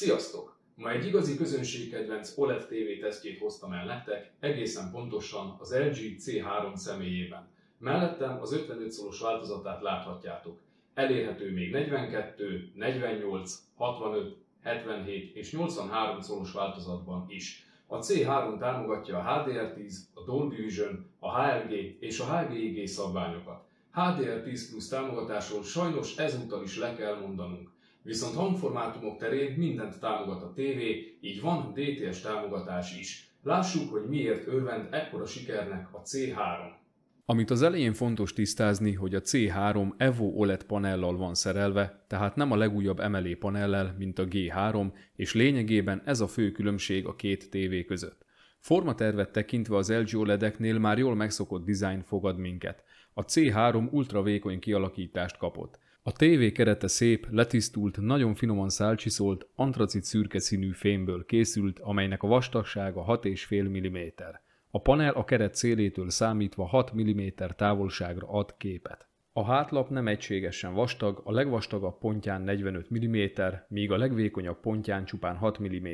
Sziasztok! Ma egy igazi közönségkedvenc OLED TV tesztjét hoztam el nektek, egészen pontosan az LG C3 személyében. Mellettem az 55 szolos változatát láthatjátok. Elérhető még 42, 48, 65, 77 és 83 szolos változatban is. A C3 támogatja a HDR10, a Dolby Vision, a HLG és a HGIG szabványokat. HDR10 Plus támogatásról sajnos ezúttal is le kell mondanunk. Viszont hangformátumok terén mindent támogat a TV, így van DTS támogatás is. Lássuk, hogy miért örvend ekkora sikernek a C3. Amit az elején fontos tisztázni, hogy a C3 Evo OLED panellal van szerelve, tehát nem a legújabb MLE panellel, mint a G3, és lényegében ez a fő különbség a két TV között. Formatervet tekintve az LG OLED-eknél már jól megszokott dizájn fogad minket. A C3 ultravékony kialakítást kapott. A TV kerete szép, letisztult, nagyon finoman szálcsiszolt, antracit szürke színű fémből készült, amelynek a vastagsága 6,5 mm. A panel a keret szélétől számítva 6 mm távolságra ad képet. A hátlap nem egységesen vastag, a legvastagabb pontján 45 mm, míg a legvékonyabb pontján csupán 6 mm.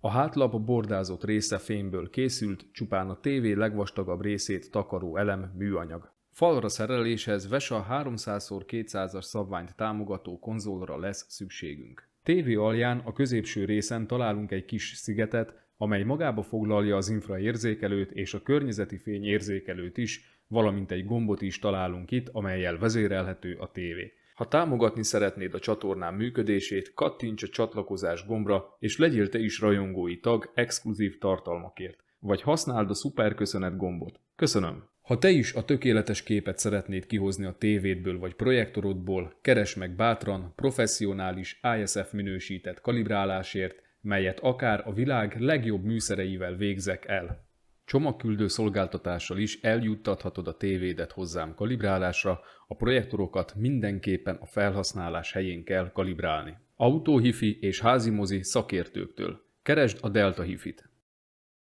A hátlap bordázott része fémből készült, csupán a TV legvastagabb részét takaró elem műanyag. Falra szereléshez VESA 300x200-as szabványt támogató konzolra lesz szükségünk. TV alján a középső részen találunk egy kis szigetet, amely magába foglalja az infraérzékelőt és a környezeti fény érzékelőt is, valamint egy gombot is találunk itt, amellyel vezérelhető a TV. Ha támogatni szeretnéd a csatornám működését, kattints a csatlakozás gombra, és legyél te is rajongói tag exkluzív tartalmakért, vagy használd a szuperköszönet gombot. Köszönöm! Ha te is a tökéletes képet szeretnéd kihozni a tévédből vagy projektorodból, keresd meg bátran professzionális ISF minősített kalibrálásért, melyet akár a világ legjobb műszereivel végzek el. Csomagküldő szolgáltatással is eljuttathatod a tévédet hozzám kalibrálásra, a projektorokat mindenképpen a felhasználás helyén kell kalibrálni. Autóhifi és házimozi szakértőktől. Keresd a Delta Hifit.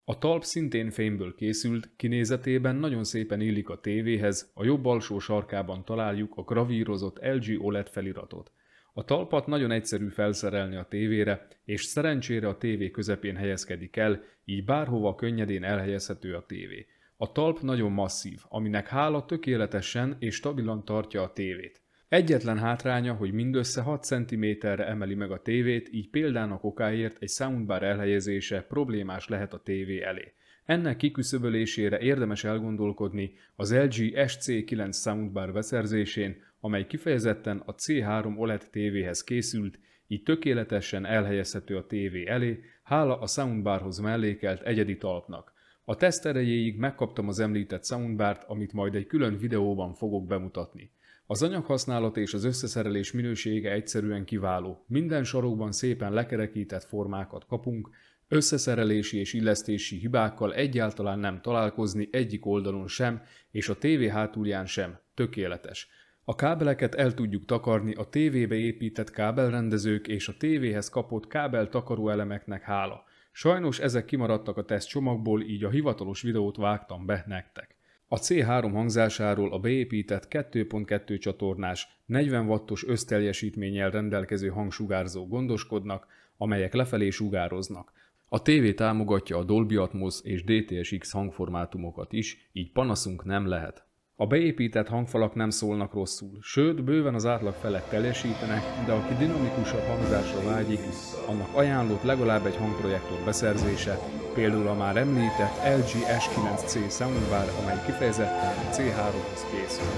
A talp szintén fémből készült, kinézetében nagyon szépen illik a tévéhez, a jobb alsó sarkában találjuk a gravírozott LG OLED feliratot. A talpat nagyon egyszerű felszerelni a tévére, és szerencsére a tévé közepén helyezkedik el, így bárhova könnyedén elhelyezhető a tévé. A talp nagyon masszív, aminek hála tökéletesen és stabilan tartja a tévét. Egyetlen hátránya, hogy mindössze 6 cm-re emeli meg a tévét, így példának okáért egy soundbar elhelyezése problémás lehet a tévé elé. Ennek kiküszöbölésére érdemes elgondolkodni az LG SC9 soundbar beszerzésén, amely kifejezetten a C3 OLED tévéhez készült, így tökéletesen elhelyezhető a tévé elé, hála a soundbarhoz mellékelt egyedi talpnak. A teszt erejéig megkaptam az említett soundbart, amit majd egy külön videóban fogok bemutatni. Az anyaghasználat és az összeszerelés minősége egyszerűen kiváló. Minden sarokban szépen lekerekített formákat kapunk, összeszerelési és illesztési hibákkal egyáltalán nem találkozni egyik oldalon sem, és a tévé hátulján sem. Tökéletes. A kábeleket el tudjuk takarni a tévébe épített kábelrendezők és a tévéhez kapott kábeltakaró elemeknek hála. Sajnos ezek kimaradtak a teszt csomagból, így a hivatalos videót vágtam be nektek. A C3 hangzásáról a beépített 2.2 csatornás, 40 wattos összteljesítménnyel rendelkező hangsugárzók gondoskodnak, amelyek lefelé sugároznak. A TV támogatja a Dolby Atmos és DTS:X hangformátumokat is, így panaszunk nem lehet. A beépített hangfalak nem szólnak rosszul, sőt bőven az átlag felett teljesítenek, de aki dinamikusabb hangzásra vágyik, annak ajánlott legalább egy hangprojektor beszerzése, például a már említett LG S9C soundbar, amely kifejezetten a C3-hoz készül.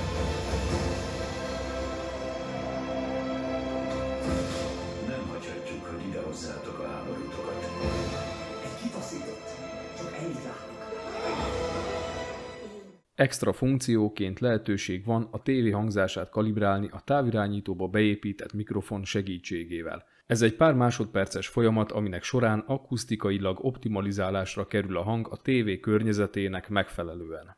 Nem hagyhatjuk, hogy idehozzátok a háborútokat. Egy kitaszított, csak ennyit látok. Extra funkcióként lehetőség van a tévé hangzását kalibrálni a távirányítóba beépített mikrofon segítségével. Ez egy pár másodperces folyamat, aminek során akusztikailag optimalizálásra kerül a hang a tévé környezetének megfelelően.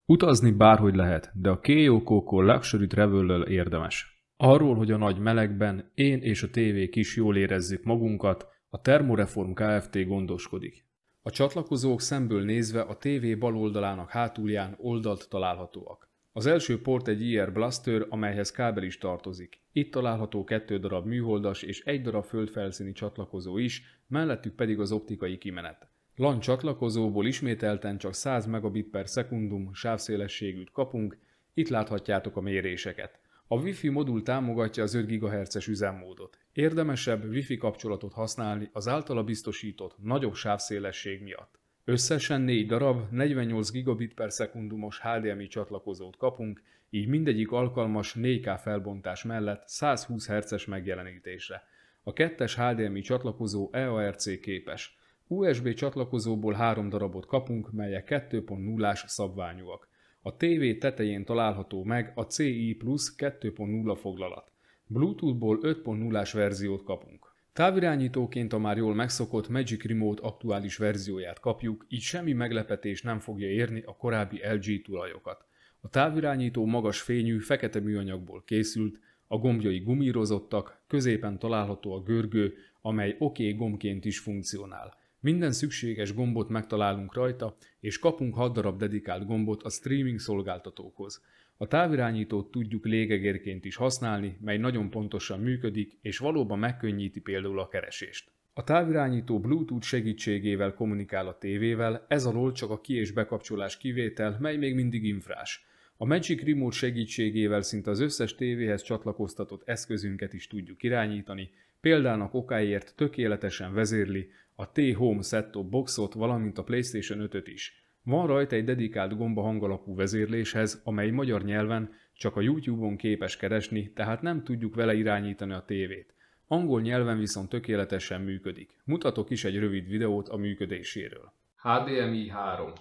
Utazni bárhogy lehet, de a Keiyo Luxury Travel-lel érdemes. Arról, hogy a nagy melegben én és a tévék is jól érezzük magunkat, a Thermoreform Kft. Gondoskodik. A csatlakozók szemből nézve a tévé bal oldalának hátulján oldalt találhatóak. Az első port egy IR Blaster, amelyhez kábel is tartozik. Itt található 2 darab műholdas és 1 darab földfelszíni csatlakozó is, mellettük pedig az optikai kimenet. LAN csatlakozóból ismételten csak 100 megabit per szekundum sávszélességűt kapunk, itt láthatjátok a méréseket. A Wi-Fi modul támogatja az 5 GHz-es üzemmódot. Érdemesebb Wi-Fi kapcsolatot használni az általa biztosított nagyobb sávszélesség miatt. Összesen 4 darab 48 gigabit per szekundumos HDMI csatlakozót kapunk, így mindegyik alkalmas 4K felbontás mellett 120 Hz-es megjelenítésre. A 2-es HDMI csatlakozó EARC képes. USB csatlakozóból 3 darabot kapunk, melyek 2.0-ás szabványúak. A TV tetején található meg a CI Plus 2.0 foglalat. Bluetoothból 5.0-ás verziót kapunk. Távirányítóként a már jól megszokott Magic Remote aktuális verzióját kapjuk, így semmi meglepetés nem fogja érni a korábbi LG tulajokat. A távirányító magas fényű, fekete műanyagból készült, a gombjai gumírozottak, középen található a görgő, amely OK gombként is funkcionál. Minden szükséges gombot megtalálunk rajta, és kapunk 6 darab dedikált gombot a streaming szolgáltatókhoz. A távirányítót tudjuk légegérként is használni, mely nagyon pontosan működik, és valóban megkönnyíti például a keresést. A távirányító Bluetooth segítségével kommunikál a tévével, ez alól csak a ki- és bekapcsolás kivétel, mely még mindig infrás. A Magic Remote segítségével szinte az összes tévéhez csatlakoztatott eszközünket is tudjuk irányítani, példának okáért tökéletesen vezérli a T-Home set-top boxot, valamint a PlayStation 5-öt is. Van rajta egy dedikált gomba hangalapú vezérléshez, amely magyar nyelven csak a YouTube-on képes keresni, tehát nem tudjuk vele irányítani a tévét. Angol nyelven viszont tökéletesen működik. Mutatok is egy rövid videót a működéséről. HDMI 3.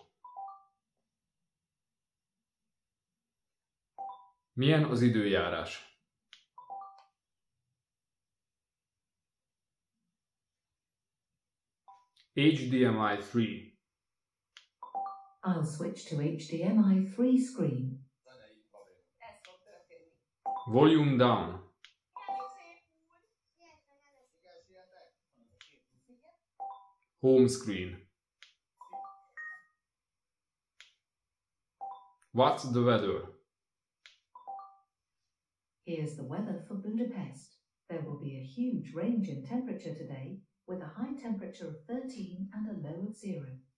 Milyen az időjárás? HDMI 3. I'll switch to HDMI 3 screen. Volume down. Home screen. What's the weather? Here's the weather for Budapest. There will be a huge range in temperature today, with a high temperature of 13 and a low of 0.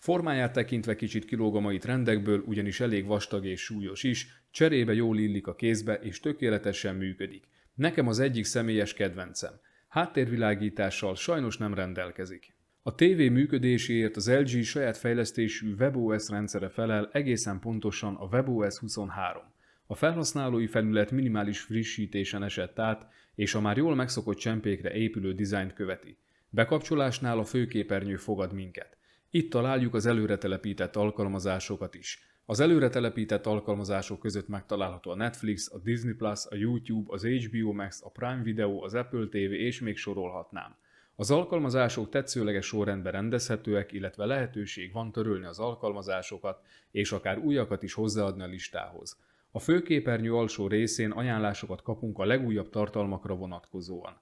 Formáját tekintve kicsit kilóg a mai trendekből, ugyanis elég vastag és súlyos is, cserébe jól illik a kézbe és tökéletesen működik. Nekem az egyik személyes kedvencem. Háttérvilágítással sajnos nem rendelkezik. A TV működéséért az LG saját fejlesztésű WebOS rendszere felel, egészen pontosan a WebOS 23. A felhasználói felület minimális frissítésen esett át, és a már jól megszokott csempékre épülő dizájnt követi. Bekapcsolásnál a főképernyő fogad minket. Itt találjuk az előre telepített alkalmazásokat is. Az előre telepített alkalmazások között megtalálható a Netflix, a Disney+, a YouTube, az HBO Max, a Prime Video, az Apple TV és még sorolhatnám. Az alkalmazások tetszőleges sorrendben rendezhetőek, illetve lehetőség van törölni az alkalmazásokat, és akár újakat is hozzáadni a listához. A főképernyő alsó részén ajánlásokat kapunk a legújabb tartalmakra vonatkozóan.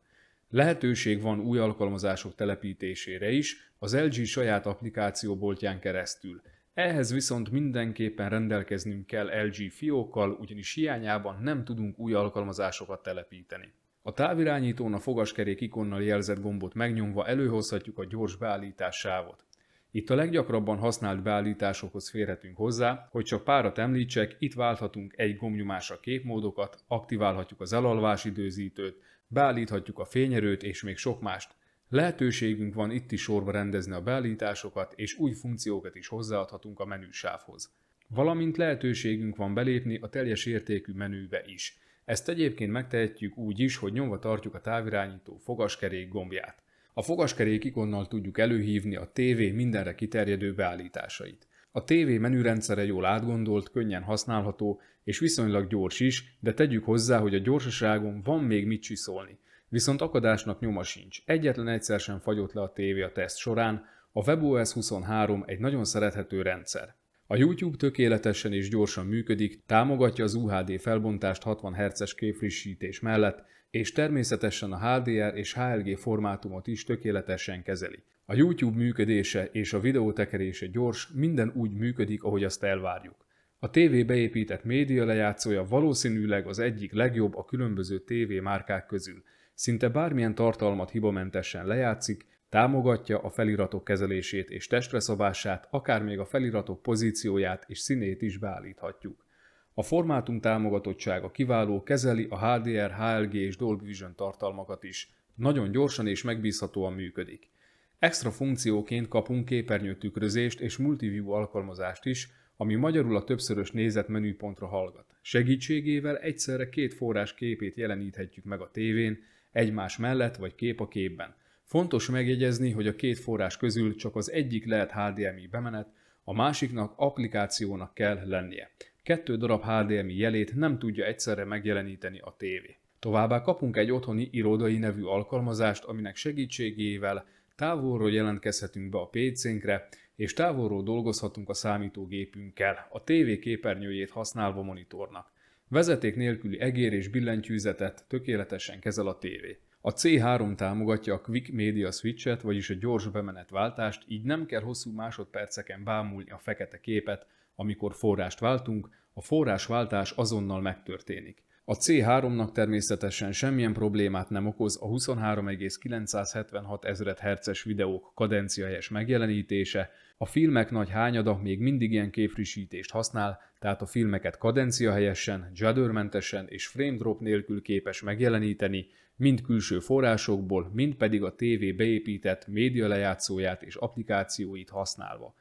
Lehetőség van új alkalmazások telepítésére is, az LG saját applikációboltján keresztül. Ehhez viszont mindenképpen rendelkeznünk kell LG fiókkal, ugyanis hiányában nem tudunk új alkalmazásokat telepíteni. A távirányítón a fogaskerék ikonnal jelzett gombot megnyomva előhozhatjuk a gyors beállítás sávot. Itt a leggyakrabban használt beállításokhoz férhetünk hozzá, hogy csak párat említsek, itt válthatunk egy gombnyomásra képmódokat, aktiválhatjuk az elalvás időzítőt, beállíthatjuk a fényerőt és még sok mást. Lehetőségünk van itt is sorba rendezni a beállításokat, és új funkciókat is hozzáadhatunk a menüsávhoz. Valamint lehetőségünk van belépni a teljes értékű menübe is. Ezt egyébként megtehetjük úgy is, hogy nyomva tartjuk a távirányító fogaskerék gombját. A fogaskerék ikonnal tudjuk előhívni a TV mindenre kiterjedő beállításait. A TV menürendszere jól átgondolt, könnyen használható és viszonylag gyors is, de tegyük hozzá, hogy a gyorsaságon van még mit csiszolni. Viszont akadásnak nyoma sincs. Egyetlen egyszer sem fagyott le a TV a teszt során, a WebOS 23 egy nagyon szerethető rendszer. A YouTube tökéletesen és gyorsan működik, támogatja az UHD felbontást 60 Hz-es képfrissítés mellett, és természetesen a HDR és HLG formátumot is tökéletesen kezeli. A YouTube működése és a videótekerése gyors, minden úgy működik, ahogy azt elvárjuk. A TV beépített média lejátszója valószínűleg az egyik legjobb a különböző TV márkák közül. Szinte bármilyen tartalmat hibamentesen lejátszik, támogatja a feliratok kezelését és testre szabását, akár még a feliratok pozícióját és színét is beállíthatjuk. A formátum támogatottsága kiváló, kezeli a HDR, HLG és Dolby Vision tartalmakat is. Nagyon gyorsan és megbízhatóan működik. Extra funkcióként kapunk képernyőtükrözést és multiview alkalmazást is, ami magyarul a többszörös nézet menüpontra hallgat. Segítségével egyszerre két forrás képét jeleníthetjük meg a tévén, egymás mellett vagy kép a képben. Fontos megjegyezni, hogy a két forrás közül csak az egyik lehet HDMI bemenet, a másiknak applikációnak kell lennie. 2 darab HDMI jelét nem tudja egyszerre megjeleníteni a tévé. Továbbá kapunk egy otthoni irodai nevű alkalmazást, aminek segítségével távolról jelentkezhetünk be a PC-nkre, és távolról dolgozhatunk a számítógépünkkel, a tévé képernyőjét használva monitornak. Vezeték nélküli egér és billentyűzetet tökéletesen kezel a tévé. A C3 támogatja a Quick Media Switch-et, vagyis a gyors bemenetváltást, így nem kell hosszú másodperceken bámulni a fekete képet, amikor forrást váltunk, a forrásváltás azonnal megtörténik. A C3-nak természetesen semmilyen problémát nem okoz a 23,976 ezred hertzes videók kadenciahelyes megjelenítése, a filmek nagy hányada még mindig ilyen képfrissítést használ, tehát a filmeket kadenciahelyesen, juddermentesen és frame drop nélkül képes megjeleníteni, mind külső forrásokból, mind pedig a TV beépített média lejátszóját és applikációit használva.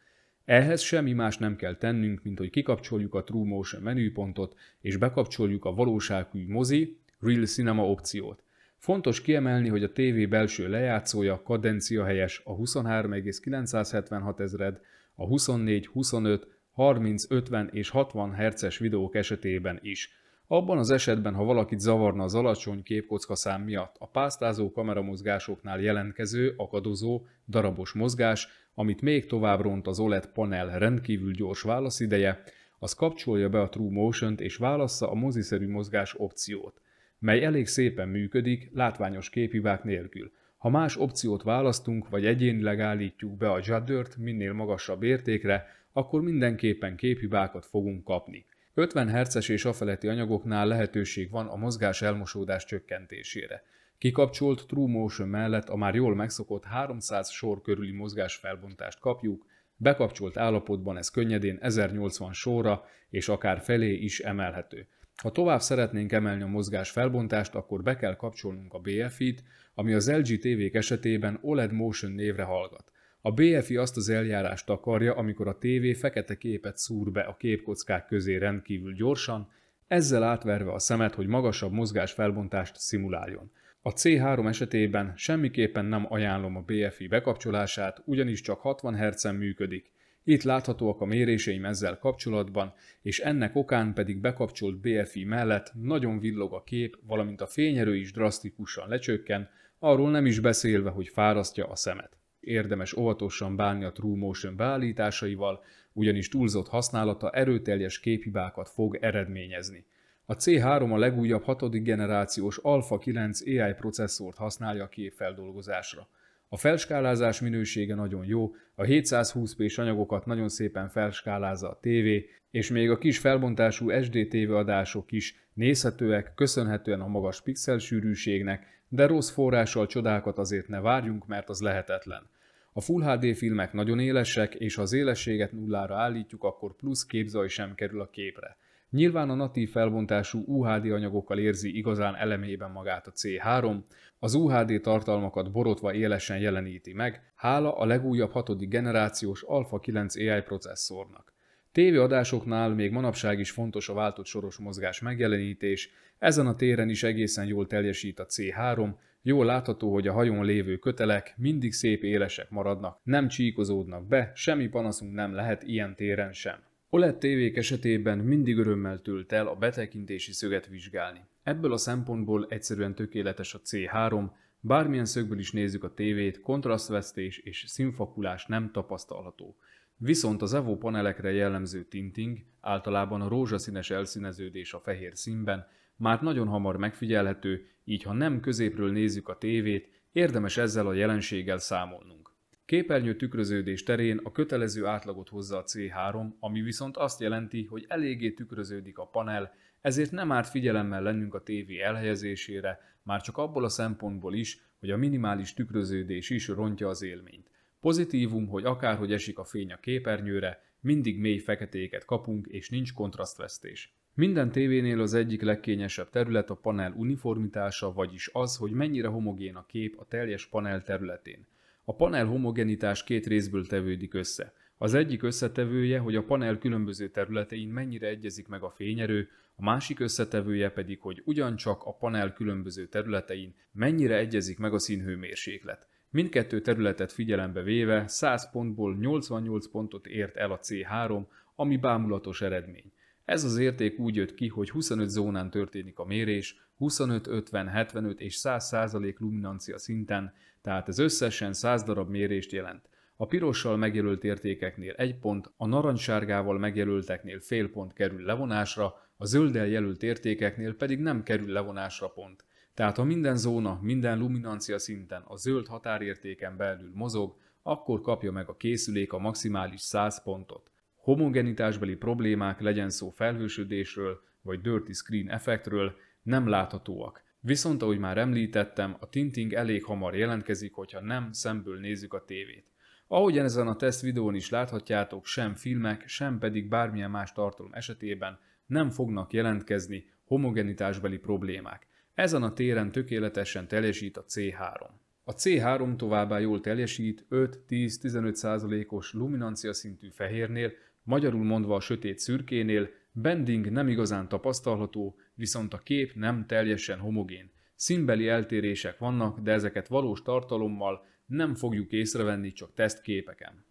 Ehhez semmi más nem kell tennünk, mint hogy kikapcsoljuk a True Motion menüpontot és bekapcsoljuk a valósághű mozi, Real Cinema opciót. Fontos kiemelni, hogy a TV belső lejátszója kadenciahelyes a 23,976 ezred, a 24, 25, 30, 50 és 60 Hz videók esetében is. Abban az esetben, ha valakit zavarna az alacsony képkockaszám miatt a pásztázó kameramozgásoknál jelentkező, akadozó, darabos mozgás, amit még tovább ront az OLED panel rendkívül gyors válaszideje, az kapcsolja be a True Motion-t és válassza a moziszerű mozgás opciót, mely elég szépen működik, látványos képhibák nélkül. Ha más opciót választunk, vagy egyénileg állítjuk be a juddert minél magasabb értékre, akkor mindenképpen képhibákat fogunk kapni. 50 Hz-es és afeletti anyagoknál lehetőség van a mozgás elmosódás csökkentésére. Kikapcsolt True Motion mellett a már jól megszokott 300 sor körüli mozgásfelbontást kapjuk, bekapcsolt állapotban ez könnyedén 1080 sorra és akár felé is emelhető. Ha tovább szeretnénk emelni a mozgás felbontást, akkor be kell kapcsolnunk a BFI-t, ami az LG tévék esetében OLED Motion névre hallgat. A BFI azt az eljárást akarja, amikor a tévé fekete képet szúr be a képkockák közé rendkívül gyorsan, ezzel átverve a szemet, hogy magasabb mozgásfelbontást szimuláljon. A C3 esetében semmiképpen nem ajánlom a BFI bekapcsolását, ugyanis csak 60 Hz-en működik. Itt láthatóak a méréseim ezzel kapcsolatban, és ennek okán pedig bekapcsolt BFI mellett nagyon villog a kép, valamint a fényerő is drasztikusan lecsökken, arról nem is beszélve, hogy fárasztja a szemet. Érdemes óvatosan bánni a True Motion beállításaival, ugyanis túlzott használata erőteljes képhibákat fog eredményezni. A C3 a legújabb 6. generációs Alpha 9 AI processzort használja a képfeldolgozásra. A felskálázás minősége nagyon jó, a 720p-s anyagokat nagyon szépen felskálázza a tévé, és még a kis felbontású SD TV adások is nézhetőek, köszönhetően a magas pixelsűrűségnek, de rossz forrással csodákat azért ne várjunk, mert az lehetetlen. A Full HD filmek nagyon élesek, és ha az élességet nullára állítjuk, akkor plusz képzaj sem kerül a képre. Nyilván a natív felbontású UHD anyagokkal érzi igazán elemében magát a C3, az UHD tartalmakat borotva élesen jeleníti meg, hála a legújabb 6. generációs Alpha 9 AI processzornak. TV-adásoknál még manapság is fontos a váltott soros mozgás megjelenítés, ezen a téren is egészen jól teljesít a C3, jól látható, hogy a hajón lévő kötelek mindig szép élesek maradnak, nem csíkozódnak be, semmi panaszunk nem lehet ilyen téren sem. OLED tévék esetében mindig örömmel tölt el a betekintési szöget vizsgálni. Ebből a szempontból egyszerűen tökéletes a C3, bármilyen szögből is nézzük a tévét, kontrasztvesztés és színfakulás nem tapasztalható. Viszont az EVO panelekre jellemző tinting, általában a rózsaszínes elszíneződés a fehér színben, már nagyon hamar megfigyelhető, így ha nem középről nézzük a tévét, érdemes ezzel a jelenséggel számolnunk. Képernyő tükröződés terén a kötelező átlagot hozza a C3, ami viszont azt jelenti, hogy eléggé tükröződik a panel, ezért nem árt figyelemmel lennünk a tévé elhelyezésére, már csak abból a szempontból is, hogy a minimális tükröződés is rontja az élményt. Pozitívum, hogy akárhogy esik a fény a képernyőre, mindig mély feketéket kapunk és nincs kontrasztvesztés. Minden tévénél az egyik legkényesebb terület a panel uniformitása, vagyis az, hogy mennyire homogén a kép a teljes panel területén. A panel homogenitás két részből tevődik össze. Az egyik összetevője, hogy a panel különböző területein mennyire egyezik meg a fényerő, a másik összetevője pedig, hogy ugyancsak a panel különböző területein mennyire egyezik meg a színhőmérséklet. Mindkettő területet figyelembe véve 100 pontból 88 pontot ért el a C3, ami bámulatos eredmény. Ez az érték úgy jött ki, hogy 25 zónán történik a mérés, 25, 50, 75 és 100% luminancia szinten, tehát ez összesen 100 darab mérést jelent. A pirossal megjelölt értékeknél 1 pont, a narancssárgával megjelölteknél fél pont kerül levonásra, a zölddel jelölt értékeknél pedig nem kerül levonásra pont. Tehát ha minden zóna, minden luminancia szinten a zöld határértéken belül mozog, akkor kapja meg a készülék a maximális 100 pontot. Homogenitásbeli problémák, legyen szó felhősödésről vagy dirty screen effektről, nem láthatóak. Viszont ahogy már említettem, a tinting elég hamar jelentkezik, hogyha nem szemből nézzük a tévét. Ahogyan ezen a teszt videón is láthatjátok, sem filmek, sem pedig bármilyen más tartalom esetében nem fognak jelentkezni homogenitásbeli problémák. Ezen a téren tökéletesen teljesít a C3. A C3 továbbá jól teljesít 5-10-15%-os luminancia szintű fehérnél, magyarul mondva a sötét szürkénél, bending nem igazán tapasztalható, viszont a kép nem teljesen homogén. Színbeli eltérések vannak, de ezeket valós tartalommal nem fogjuk észrevenni, csak tesztképeken.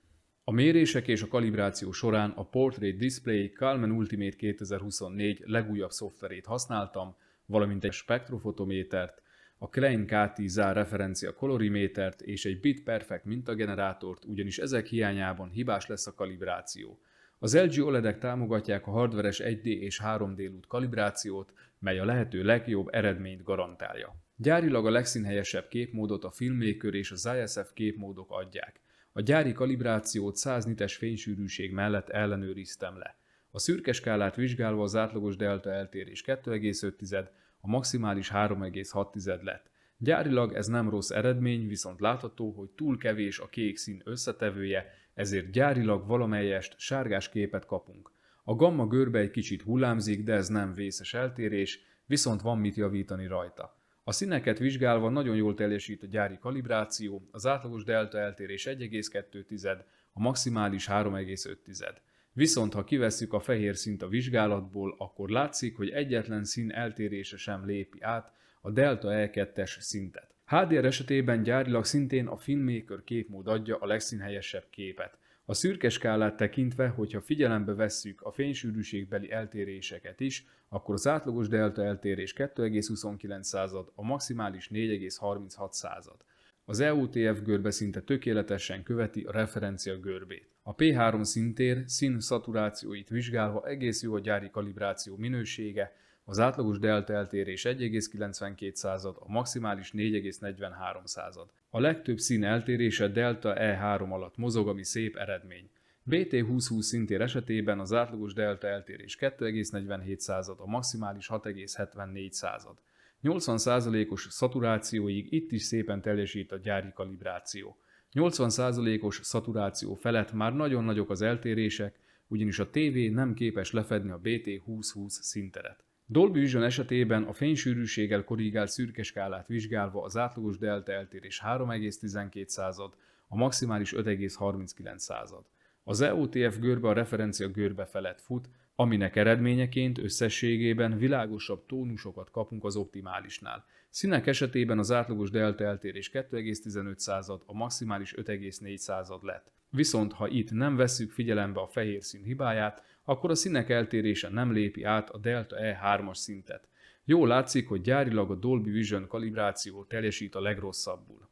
A mérések és a kalibráció során a Portrait Display Calman Ultimate 2024 legújabb szoftverét használtam, valamint egy spektrofotométert, a Klein KT-ZA referencia kolorimétert és egy Bit Perfect mintagenerátort, ugyanis ezek hiányában hibás lesz a kalibráció. Az LG OLED-ek támogatják a hardveres 1D és 3D LUT kalibrációt, mely a lehető legjobb eredményt garantálja. Gyárilag a legszínhelyesebb képmódot a Filmmaker és az ISF képmódok adják. A gyári kalibrációt 100 nites fénysűrűség mellett ellenőriztem le. A szürke skálát vizsgálva az átlagos delta eltérés 2,5, a maximális 3,6 lett. Gyárilag ez nem rossz eredmény, viszont látható, hogy túl kevés a kék szín összetevője, ezért gyárilag valamelyest sárgás képet kapunk. A gamma görbe egy kicsit hullámzik, de ez nem vészes eltérés, viszont van mit javítani rajta. A színeket vizsgálva nagyon jól teljesít a gyári kalibráció, az átlagos delta eltérés 1,2, a maximális 3,5. Viszont ha kivesszük a fehér színt a vizsgálatból, akkor látszik, hogy egyetlen szín eltérése sem lépi át a delta E2-es szintet. HDR esetében gyárilag szintén a Filmmaker képmód adja a legszínhelyesebb képet. A szürke skálát tekintve, hogyha figyelembe vesszük a fénysűrűségbeli eltéréseket is, akkor az átlagos delta eltérés 2,29, a maximális 4,36. Az EOTF görbe szinte tökéletesen követi a referencia görbét. A P3 szintér szín szaturációit vizsgálva egész jó a gyári kalibráció minősége, az átlagos delta eltérés 1,92, a maximális 4,43. A legtöbb szín eltérése delta E3 alatt mozog, ami szép eredmény. BT2020 szintér esetében az átlagos delta eltérés 2,47, a maximális 6,74. 80%-os szaturációig itt is szépen teljesít a gyári kalibráció. 80%-os szaturáció felett már nagyon nagyok az eltérések, ugyanis a TV nem képes lefedni a BT2020 szinteret. Dolby Vision esetében a fénysűrűséggel korrigált szürke skálát vizsgálva az átlagos delta eltérés 3,12, a maximális 5,39. Az EOTF görbe a referencia görbe felett fut, aminek eredményeként összességében világosabb tónusokat kapunk az optimálisnál. Színek esetében az átlagos delta eltérés 2,15, a maximális 5,4 lett. Viszont ha itt nem vesszük figyelembe a fehér szín hibáját, akkor a színek eltérése nem lépi át a delta E3-as szintet. Jól látszik, hogy gyárilag a Dolby Vision kalibráció teljesít a legrosszabbul.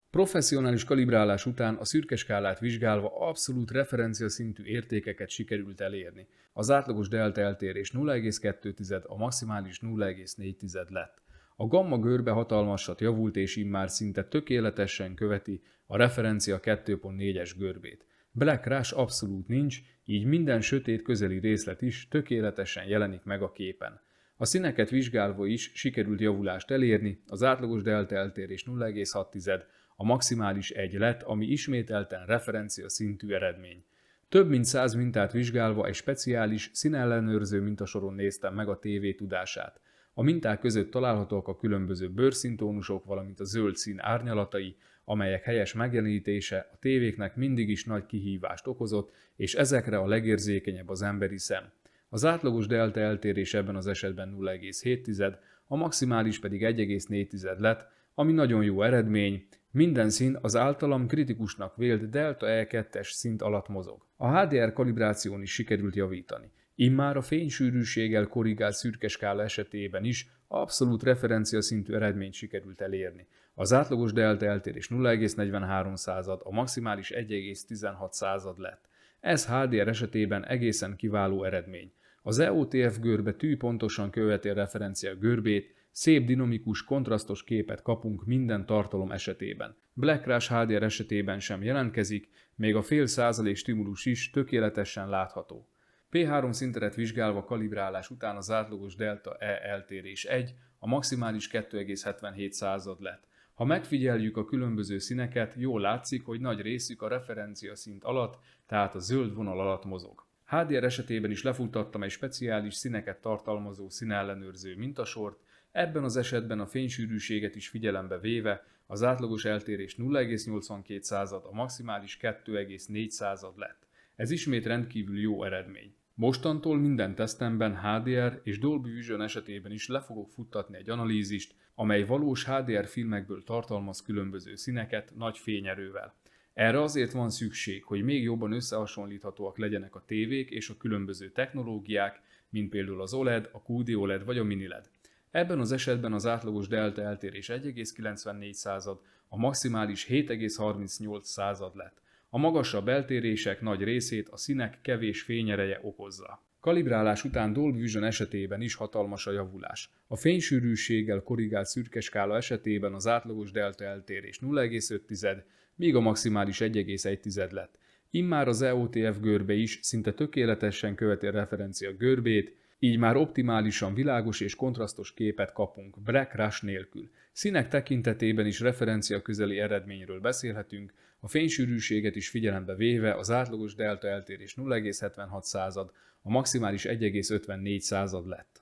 Professzionális kalibrálás után a szürke skálát vizsgálva abszolút referencia szintű értékeket sikerült elérni. Az átlagos delta eltérés 0,2, a maximális 0,4 lett. A gamma görbe hatalmasat javult és immár szinte tökéletesen követi a referencia 2.4-es görbét. Black Rush abszolút nincs, így minden sötét közeli részlet is tökéletesen jelenik meg a képen. A színeket vizsgálva is sikerült javulást elérni, az átlagos delta eltérés 0,6, a maximális 1 lett, ami ismételten referencia szintű eredmény. Több mint 100 mintát vizsgálva egy speciális színellenőrző mintasoron néztem meg a tévé tudását. A minták között találhatók a különböző bőrszíntónusok, valamint a zöld szín árnyalatai, amelyek helyes megjelenítése a tévéknek mindig is nagy kihívást okozott, és ezekre a legérzékenyebb az emberi szem. Az átlagos delta eltérés ebben az esetben 0,7, a maximális pedig 1,4 lett, ami nagyon jó eredmény. Minden szín az általam kritikusnak vélt delta E2-es szint alatt mozog. A HDR kalibráción is sikerült javítani. Immár a fénysűrűséggel korrigált szürke skála esetében is abszolút referencia szintű eredményt sikerült elérni. Az átlagos delta eltérés 0,43, a maximális 1,16 lett. Ez HDR esetében egészen kiváló eredmény. Az EOTF görbe tűpontosan követi a referencia görbét, szép dinamikus, kontrasztos képet kapunk minden tartalom esetében. Black Rush HDR esetében sem jelentkezik, még a fél százalék stimulus is tökéletesen látható. P3 szinteret vizsgálva kalibrálás után az átlagos delta E eltérés 1, a maximális 2,77 lett. Ha megfigyeljük a különböző színeket, jól látszik, hogy nagy részük a referencia szint alatt, tehát a zöld vonal alatt mozog. HDR esetében is lefuttattam egy speciális színeket tartalmazó színellenőrző mintasort, ebben az esetben a fénysűrűséget is figyelembe véve az átlagos eltérés 0,82, a maximális 2,4 lett. Ez ismét rendkívül jó eredmény. Mostantól minden tesztemben HDR és Dolby Vision esetében is le fogok futtatni egy analízist, amely valós HDR filmekből tartalmaz különböző színeket nagy fényerővel. Erre azért van szükség, hogy még jobban összehasonlíthatóak legyenek a tévék és a különböző technológiák, mint például az OLED, a QD-OLED vagy a mini-LED. Ebben az esetben az átlagos delta eltérés 1,94, a maximális 7,38 lett. A magasabb eltérések nagy részét a színek kevés fényereje okozza. Kalibrálás után Dolby Vision esetében is hatalmas a javulás. A fénysűrűséggel korrigált szürke skála esetében az átlagos delta eltérés 0,5, míg a maximális 1,1 lett. Immár az EOTF görbe is szinte tökéletesen követi a referencia görbét, így már optimálisan világos és kontrasztos képet kapunk, Black Rush nélkül. Színek tekintetében is referencia közeli eredményről beszélhetünk, a fénysűrűséget is figyelembe véve az átlagos delta eltérés 0,76, a maximális 1,54 lett.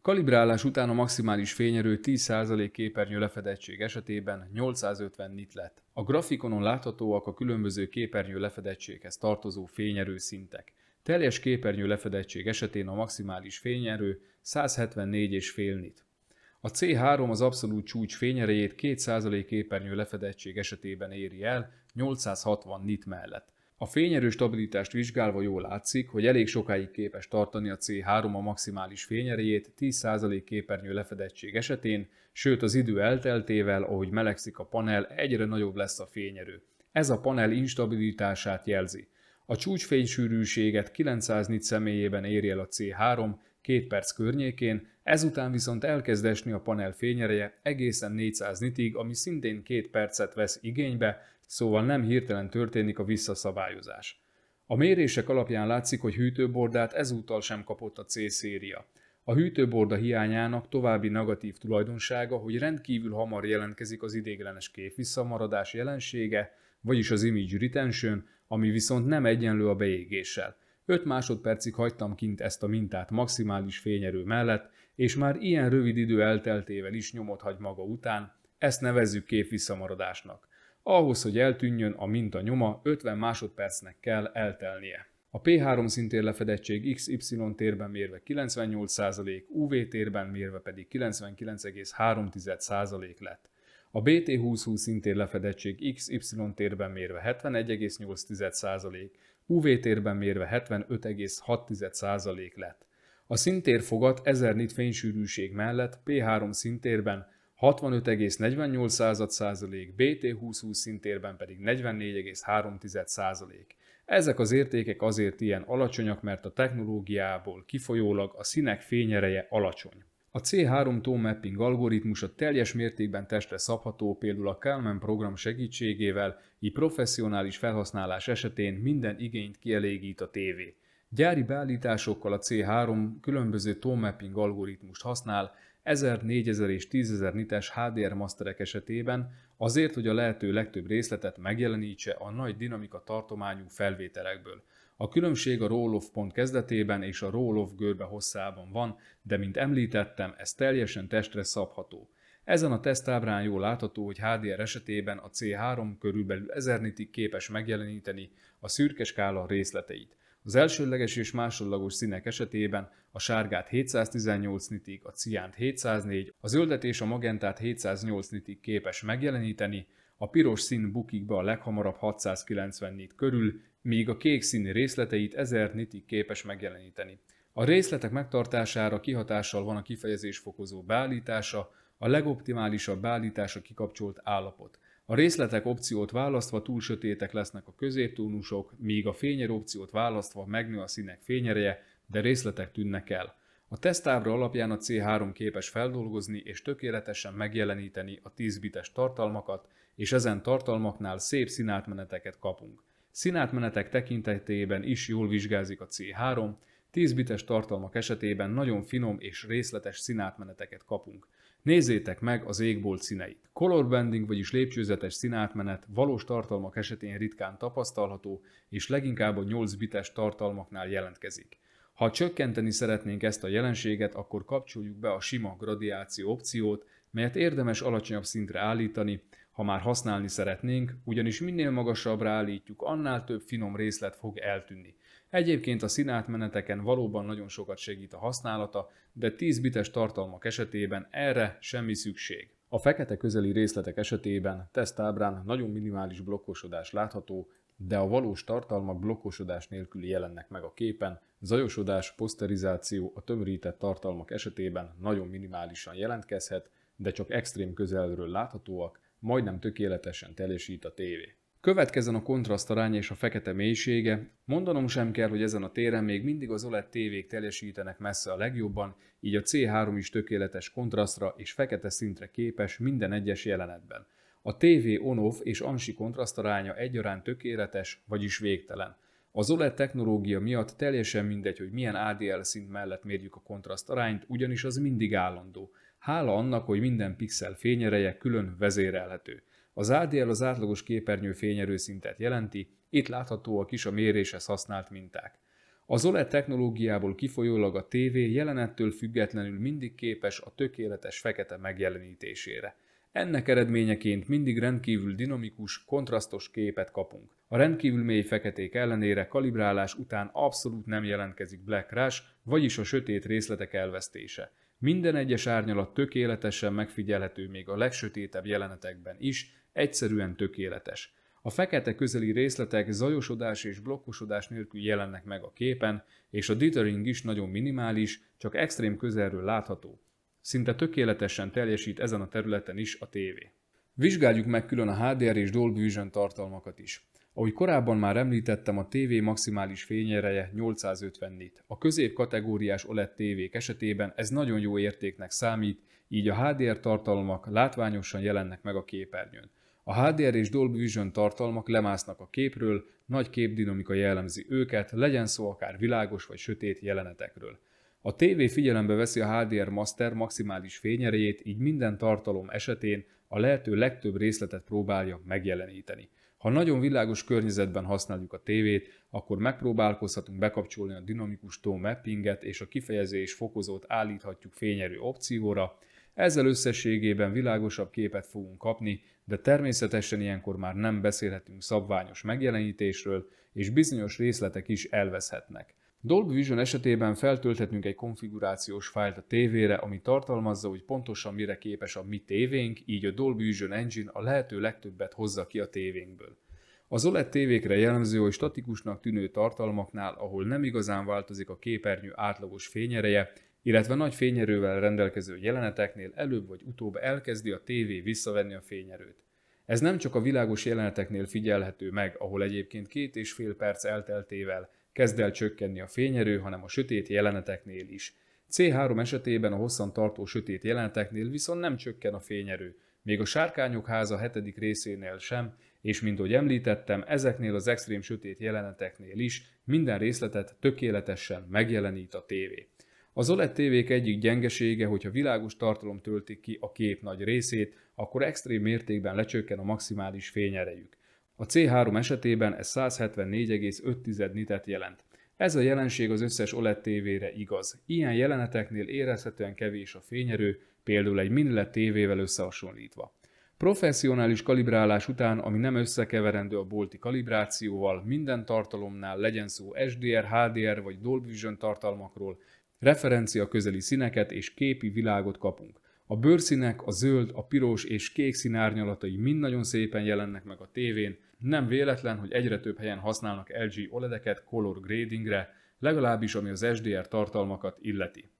Kalibrálás után a maximális fényerő 10% képernyő lefedettség esetében 850 nit lett. A grafikonon láthatóak a különböző képernyő lefedettséghez tartozó fényerő szintek. Teljes képernyő lefedettség esetén a maximális fényerő 174,5 nit. A C3 az abszolút csúcs fényerejét 2% képernyő lefedettség esetében éri el 860 nit mellett. A fényerő stabilitást vizsgálva jól látszik, hogy elég sokáig képes tartani a C3 a maximális fényerejét 10% képernyő lefedettség esetén, sőt az idő elteltével, ahogy melegszik a panel, egyre nagyobb lesz a fényerő. Ez a panel instabilitását jelzi. A csúcsfénysűrűséget 900 nit személyében éri el a C3 2 perc környékén, ezután viszont elkezd esni a panel fényereje egészen 400 nitig, ami szintén 2 percet vesz igénybe, szóval nem hirtelen történik a visszaszabályozás. A mérések alapján látszik, hogy hűtőbordát ezúttal sem kapott a C-széria. A hűtőborda hiányának további negatív tulajdonsága, hogy rendkívül hamar jelentkezik az ideiglenes képvisszamaradás jelensége, vagyis az image retention, ami viszont nem egyenlő a beégéssel. 5 másodpercig hagytam kint ezt a mintát maximális fényerő mellett, és már ilyen rövid idő elteltével is nyomot hagy maga után, ezt nevezzük képvisszamaradásnak. Ahhoz, hogy eltűnjön a minta nyoma, 50 másodpercnek kell eltelnie. A P3 szintér lefedettség XY térben mérve 98%, UV térben mérve pedig 99,3% lett. A BT2020 szintér lefedettség XY térben mérve 71,8%, UV térben mérve 75,6% lett. A szintérfogat 1000 nit fénysűrűség mellett P3 szintérben 65,48%, BT2020 szintérben pedig 44,3%. Ezek az értékek azért ilyen alacsonyak, mert a technológiából kifolyólag a színek fényereje alacsony. A C3 tone mapping algoritmusa teljes mértékben testre szabható, például a Kalman program segítségével, így professzionális felhasználás esetén minden igényt kielégít a tévé. Gyári beállításokkal a C3 különböző tone mapping algoritmust használ, 1000, 4000 és 10.000 nites HDR masterek esetében, azért, hogy a lehető legtöbb részletet megjelenítse a nagy dinamika tartományú felvételekből. A különbség a roll-off pont kezdetében és a roll-off görbe hosszában van, de mint említettem, ez teljesen testre szabható. Ezen a tesztábrán jól látható, hogy HDR esetében a C3 körülbelül 1000 nitig képes megjeleníteni a szürke skála részleteit. Az elsődleges és másodlagos színek esetében a sárgát 718 nitig, a ciánt 704, a zöldet és a magentát 708 nitig képes megjeleníteni, a piros szín bukik be a leghamarabb 690 nit körül, míg a kék szín részleteit 1000 nitig képes megjeleníteni. A részletek megtartására kihatással van a kifejezésfokozó beállítása, a legoptimálisabb beállítása kikapcsolt állapot. A részletek opciót választva túl sötétek lesznek a középtónusok, míg a fényer opciót választva megnő a színek fényereje, de részletek tűnnek el. A tesztábra alapján a C3 képes feldolgozni és tökéletesen megjeleníteni a 10 bites tartalmakat, és ezen tartalmaknál szép színátmeneteket kapunk. Színátmenetek tekintetében is jól vizsgázik a C3, 10 bites tartalmak esetében nagyon finom és részletes színátmeneteket kapunk. Nézzétek meg az égbolt színeit. Color banding, vagyis lépcsőzetes színátmenet valós tartalmak esetén ritkán tapasztalható, és leginkább a 8 bites tartalmaknál jelentkezik. Ha csökkenteni szeretnénk ezt a jelenséget, akkor kapcsoljuk be a sima gradiáció opciót, melyet érdemes alacsonyabb szintre állítani, ha már használni szeretnénk, ugyanis minél magasabbra állítjuk, annál több finom részlet fog eltűnni. Egyébként a színátmeneteken valóban nagyon sokat segít a használata, de 10 bites tartalmak esetében erre semmi szükség. A fekete közeli részletek esetében tesztábrán nagyon minimális blokkosodás látható, de a valós tartalmak blokkosodás nélkül jelennek meg a képen, zajosodás, poszterizáció a tömörített tartalmak esetében nagyon minimálisan jelentkezhet, de csak extrém közelről láthatóak, majdnem tökéletesen teljesít a tévé. Következzen a kontrasztaránya és a fekete mélysége. Mondanom sem kell, hogy ezen a téren még mindig az OLED tévék teljesítenek messze a legjobban, így a C3 is tökéletes kontrasztra és fekete szintre képes minden egyes jelenetben. A TV on-off és ANSI kontrasztaránya egyaránt tökéletes, vagyis végtelen. Az OLED technológia miatt teljesen mindegy, hogy milyen ADL szint mellett mérjük a kontrasztarányt, ugyanis az mindig állandó. Hála annak, hogy minden pixel fényereje külön vezérelhető. Az ADL az átlagos képernyő fényerőszintet jelenti, itt láthatóak is a méréshez használt minták. Az OLED technológiából kifolyólag a TV jelenettől függetlenül mindig képes a tökéletes fekete megjelenítésére. Ennek eredményeként mindig rendkívül dinamikus, kontrasztos képet kapunk. A rendkívül mély feketék ellenére kalibrálás után abszolút nem jelentkezik black crash, vagyis a sötét részletek elvesztése. Minden egyes árnyalat tökéletesen megfigyelhető még a legsötétebb jelenetekben is, egyszerűen tökéletes. A fekete közeli részletek zajosodás és blokkosodás nélkül jelennek meg a képen, és a dithering is nagyon minimális, csak extrém közelről látható. Szinte tökéletesen teljesít ezen a területen is a tévé. Vizsgáljuk meg külön a HDR és Dolby Vision tartalmakat is. Ahogy korábban már említettem, a tévé maximális fényereje 850 nit. A középkategóriás OLED tévék esetében ez nagyon jó értéknek számít, így a HDR tartalmak látványosan jelennek meg a képernyőn. A HDR és Dolby Vision tartalmak lemásznak a képről, nagy képdinamika jellemzi őket, legyen szó akár világos vagy sötét jelenetekről. A tévé figyelembe veszi a HDR Master maximális fényerejét, így minden tartalom esetén a lehető legtöbb részletet próbálja megjeleníteni. Ha nagyon világos környezetben használjuk a tévét, akkor megpróbálkozhatunk bekapcsolni a dinamikus tone mappinget és a kifejezés fokozót állíthatjuk fényerő opcióra. Ezzel összességében világosabb képet fogunk kapni, de természetesen ilyenkor már nem beszélhetünk szabványos megjelenítésről, és bizonyos részletek is elveszhetnek. Dolby Vision esetében feltölthetünk egy konfigurációs fájlt a tévére, ami tartalmazza, hogy pontosan mire képes a mi tévénk, így a Dolby Vision Engine a lehető legtöbbet hozza ki a tévénkből. Az OLED tévékre jellemző, hogy statikusnak tűnő tartalmaknál, ahol nem igazán változik a képernyő átlagos fényereje, illetve nagy fényerővel rendelkező jeleneteknél előbb vagy utóbb elkezdi a tévé visszavenni a fényerőt. Ez nem csak a világos jeleneteknél figyelhető meg, ahol egyébként 2,5 perc elteltével kezd el csökkenni a fényerő, hanem a sötét jeleneteknél is. C3 esetében a hosszan tartó sötét jeleneteknél viszont nem csökken a fényerő, még a Sárkányok háza 7. részénél sem, és mint ahogy említettem, ezeknél az extrém sötét jeleneteknél is minden részletet tökéletesen megjelenít a tévé. Az OLED tévék egyik gyengesége, hogyha világos tartalom töltik ki a kép nagy részét, akkor extrém mértékben lecsökken a maximális fényerejük. A C3 esetében ez 174,5 nitet jelent. Ez a jelenség az összes OLED tévére igaz. Ilyen jeleneteknél érezhetően kevés a fényerő, például egy mini LED tévével összehasonlítva. Professzionális kalibrálás után, ami nem összekeverendő a bolti kalibrációval, minden tartalomnál, legyen szó SDR, HDR vagy Dolby Vision tartalmakról, referencia közeli színeket és képi világot kapunk. A bőrszínek, a zöld, a piros és kék szín árnyalatai mind nagyon szépen jelennek meg a tévén. Nem véletlen, hogy egyre több helyen használnak LG OLED-eket color gradingre, legalábbis ami az SDR tartalmakat illeti.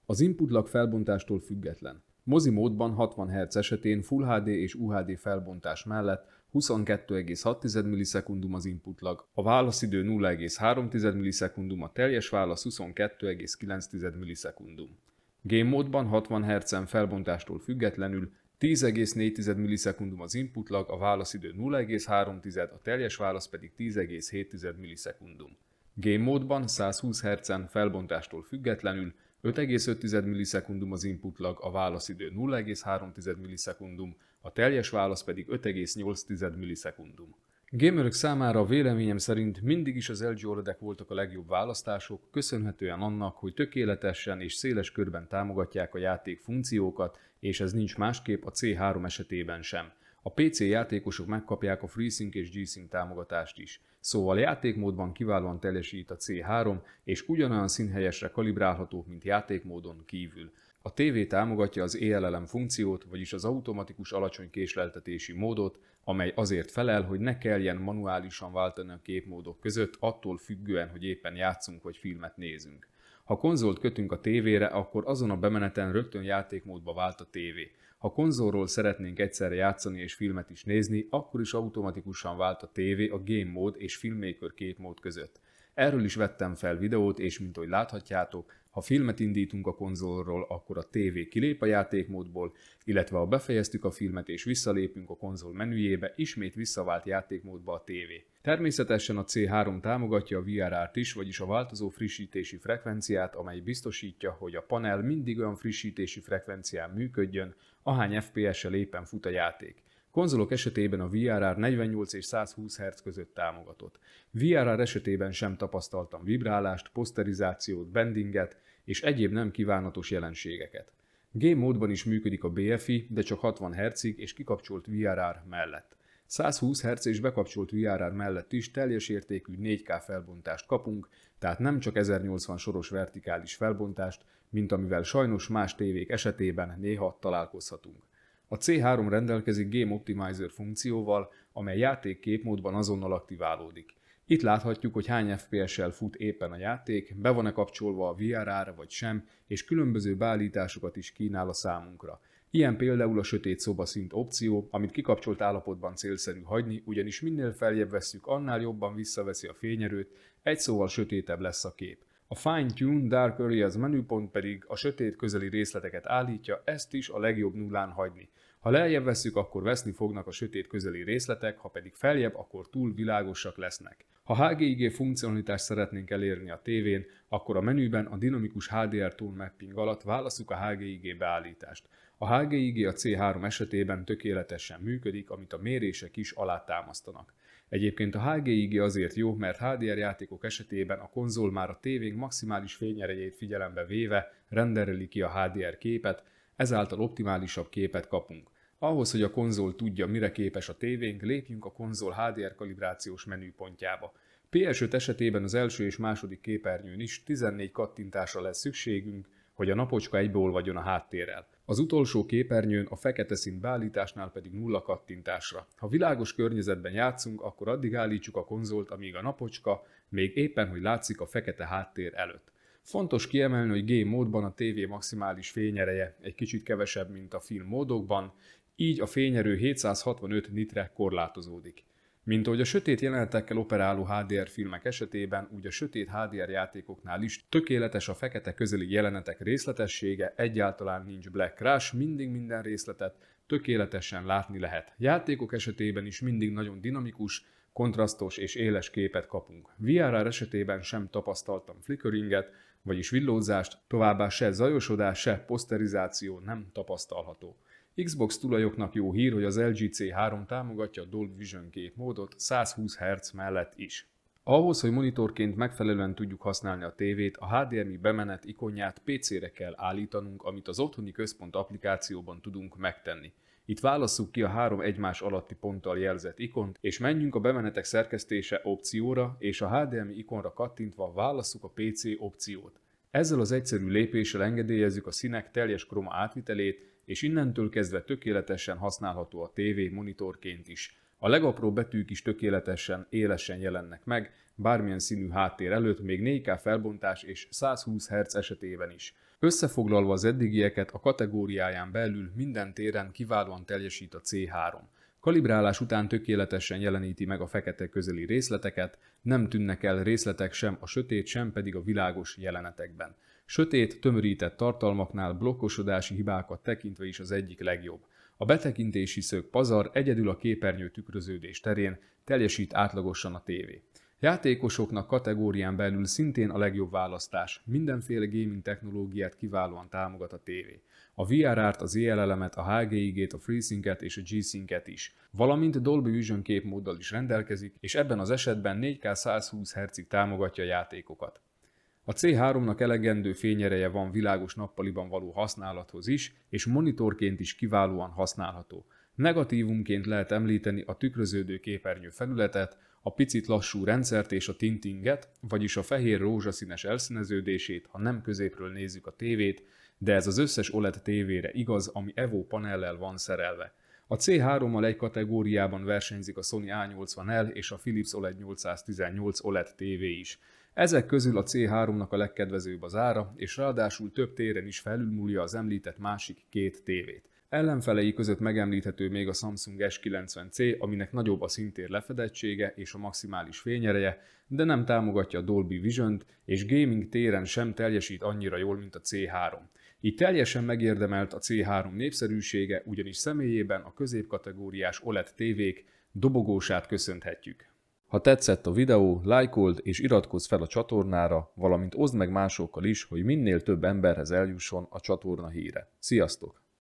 Az input lag felbontástól független. Mozi módban 60 Hz esetén Full HD és UHD felbontás mellett 22,6 millisekundum az input lag, a válaszidő 0,3 millisekundum, a teljes válasz 22,9 millisekundum. Game módban 60 Hz-en felbontástól függetlenül 10,4 millisekundum az input lag, a válaszidő 0,3, a teljes válasz pedig 10,7 millisekundum. Game módban 120 Hz-en felbontástól függetlenül 5,5 millisekundum az input lag, a válaszidő 0,3 millisekundum, a teljes válasz pedig 5,8 millisekundum. Gamerök számára véleményem szerint mindig is az LG OLED-ek voltak a legjobb választások, köszönhetően annak, hogy tökéletesen és széles körben támogatják a játék funkciókat, és ez nincs másképp a C3 esetében sem. A PC játékosok megkapják a FreeSync és G-Sync támogatást is. Szóval játékmódban kiválóan teljesít a C3, és ugyanolyan színhelyesre kalibrálható, mint játékmódon kívül. A TV támogatja az ELLM funkciót, vagyis az automatikus alacsony késleltetési módot, amely azért felel, hogy ne kelljen manuálisan váltani a képmódok között, attól függően, hogy éppen játszunk vagy filmet nézünk. Ha konzolt kötünk a tévére, akkor azon a bemeneten rögtön játékmódba vált a tévé. Ha konzolról szeretnénk egyszerre játszani és filmet is nézni, akkor is automatikusan vált a tévé a Game Mode és Filmmaker képmód között. Erről is vettem fel videót, és mint ahogy láthatjátok, ha filmet indítunk a konzolról, akkor a tévé kilép a játékmódból, illetve ha befejeztük a filmet és visszalépünk a konzol menüjébe, ismét visszavált játékmódba a tévé. Természetesen a C3 támogatja a VRR-t is, vagyis a változó frissítési frekvenciát, amely biztosítja, hogy a panel mindig olyan frissítési frekvencián működjön, ahány FPS-sel éppen fut a játék. Konzolok esetében a VRR 48 és 120 Hz között támogatott. VRR esetében sem tapasztaltam vibrálást, poszterizációt, bendinget és egyéb nem kívánatos jelenségeket. Game módban is működik a BFI, de csak 60 Hz-ig és kikapcsolt VRR mellett. 120 Hz és bekapcsolt VRR mellett is teljes értékű 4K felbontást kapunk, tehát nem csak 1080 soros vertikális felbontást, mint amivel sajnos más tévék esetében néha találkozhatunk. A C3 rendelkezik Game Optimizer funkcióval, amely játék képmódban azonnal aktiválódik. Itt láthatjuk, hogy hány FPS-sel fut éppen a játék, be van-e kapcsolva a VRR-ra vagy sem, és különböző beállításokat is kínál a számunkra. Ilyen például a sötét szobaszint opció, amit kikapcsolt állapotban célszerű hagyni, ugyanis minél feljebb vesszük, annál jobban visszaveszi a fényerőt, egy szóval sötétebb lesz a kép. A Fine Tune Dark Areas menüpont pedig a sötét közeli részleteket állítja, ezt is a legjobb nullán hagyni. Ha lejjebb vesszük, akkor veszni fognak a sötét közeli részletek, ha pedig feljebb, akkor túl világosak lesznek. Ha HGIG funkcionalitást szeretnénk elérni a tévén, akkor a menüben a dinamikus HDR Tone Mapping alatt válasszuk a HGIG beállítást. A HGIG a C3 esetében tökéletesen működik, amit a mérések is alátámasztanak. Egyébként a HGIG azért jó, mert HDR játékok esetében a konzol már a tévénk maximális fényerejét figyelembe véve rendereli ki a HDR képet, ezáltal optimálisabb képet kapunk. Ahhoz, hogy a konzol tudja, mire képes a tévénk, lépjünk a konzol HDR kalibrációs menüpontjába. PS5 esetében az első és második képernyőn is 14 kattintásra lesz szükségünk, hogy a napocska egybeolvadjon a háttérrel. Az utolsó képernyőn a fekete szín beállításnál pedig 0 kattintásra. Ha világos környezetben játszunk, akkor addig állítsuk a konzolt, amíg a napocska még éppen, hogy látszik a fekete háttér előtt. Fontos kiemelni, hogy Game módban a tévé maximális fényereje egy kicsit kevesebb, mint a film módokban, így a fényerő 765 nitre korlátozódik. Mint ahogy a sötét jelenetekkel operáló HDR filmek esetében, úgy a sötét HDR játékoknál is tökéletes a fekete közeli jelenetek részletessége, egyáltalán nincs black crash, mindig minden részletet tökéletesen látni lehet. Játékok esetében is mindig nagyon dinamikus, kontrasztos és éles képet kapunk. VRR esetében sem tapasztaltam flickeringet, vagyis villózást, továbbá se zajosodás, se poszterizáció nem tapasztalható. Xbox tulajoknak jó hír, hogy az LG C3 támogatja a Dolby Vision képmódot 120 Hz mellett is. Ahhoz, hogy monitorként megfelelően tudjuk használni a tévét, a HDMI bemenet ikonját PC-re kell állítanunk, amit az otthoni központ applikációban tudunk megtenni. Itt válasszuk ki a 3 egymás alatti ponttal jelzett ikont, és menjünk a bemenetek szerkesztése opcióra, és a HDMI ikonra kattintva válasszuk a PC opciót. Ezzel az egyszerű lépéssel engedélyezzük a színek teljes kroma átvitelét, és innentől kezdve tökéletesen használható a tévé monitorként is. A legapróbb betűk is tökéletesen, élesen jelennek meg, bármilyen színű háttér előtt, még 4K felbontás és 120 Hz esetében is. Összefoglalva az eddigieket, a kategóriáján belül minden téren kiválóan teljesít a C3. Kalibrálás után tökéletesen jeleníti meg a fekete közeli részleteket, nem tűnnek el részletek sem a sötét, sem pedig a világos jelenetekben. Sötét, tömörített tartalmaknál blokkosodási hibákat tekintve is az egyik legjobb. A betekintési szög pazar, egyedül a képernyő tükröződés terén teljesít átlagosan a tévé. Játékosoknak kategórián belül szintén a legjobb választás, mindenféle gaming technológiát kiválóan támogat a tévé. A VRR-t, az EL-elemet, a HGIG-t, a FreeSync-et és a G-Sync-et is, valamint Dolby Vision képmóddal is rendelkezik, és ebben az esetben 4K 120 Hz-ig támogatja a játékokat. A C3-nak elegendő fényereje van világos nappaliban való használathoz is, és monitorként is kiválóan használható. Negatívumként lehet említeni a tükröződő képernyő felületet, a picit lassú rendszert és a tintinget, vagyis a fehér-rózsaszínes elszíneződését, ha nem középről nézzük a tévét, de ez az összes OLED tévére igaz, ami EVO panellel van szerelve. A C3-mal egy kategóriában versenyzik a Sony A80L és a Philips OLED 818 OLED TV is. Ezek közül a C3-nak a legkedvezőbb az ára, és ráadásul több téren is felülmúlja az említett másik két tévét. Ellenfelei között megemlíthető még a Samsung S90C, aminek nagyobb a színtér lefedettsége és a maximális fényereje, de nem támogatja a Dolby Vision-t, és gaming téren sem teljesít annyira jól, mint a C3. Így teljesen megérdemelt a C3 népszerűsége, ugyanis személyében a középkategóriás OLED tévék dobogósát köszönhetjük. Ha tetszett a videó, lájkold és iratkozz fel a csatornára, valamint oszd meg másokkal is, hogy minél több emberhez eljusson a csatorna híre. Sziasztok!